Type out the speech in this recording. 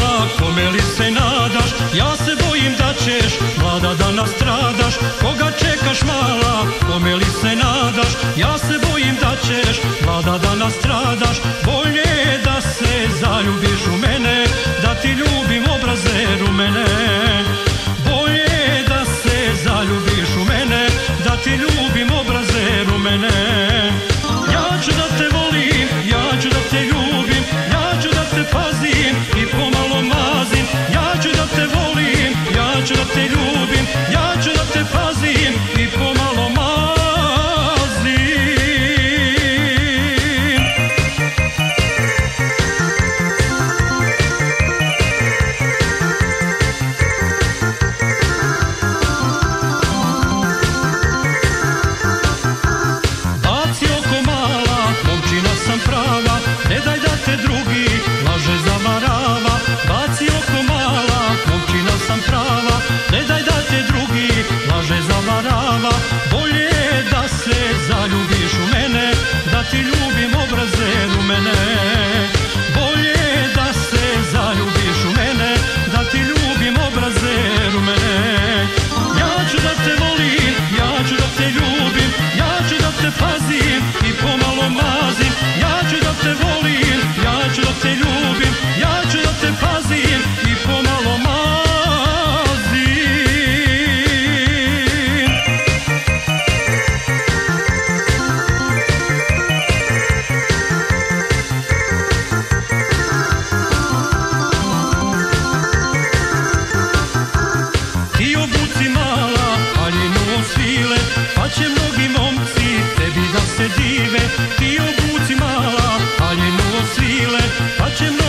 mala, kome li se nadaš? Ja se bojim da ćeš, mlada, da nastradaš. Koga čekaš mala, kome li se nadaš? Ja se bojim da ćeš, mlada, da nastradaš. Bolje je da se zaljubiš u mene, da ti ljubim obraze rumene. Bolje je da se zaljubiš u mene, da ti ljubim obraze rumene. Ja ću da te volim, ja ću da te ljubim, ja ću da te pazim i pomalo mazim. Ja ću da te volim, ja ću da te ljubim, ja ću da te pazim i pomalo mazim. Baci oko mala, momčina sam prava, ne daj da te drugi laže zavarava. Baci oko mala, momčina sam prava, ne daj da te drugi laže zavarava. Bolje je da se zaljubiš u mene, da ti ljubim obraze rumene. Bolje je da se zaljubiš u mene, da ti ljubim obraze rumene. Ja ću da te volim, ja ću da te ljubim, ja ću da te pazim i pomalo mazim. Ja ću da te volim, ja ću da te ljubim, ja ću da te pazim i pomalo mazim. Ti obuci mala haljinu od svile, pa će mnogi momci tebi da se dive. Ti obuci mala haljinu od svile, pa će mnogi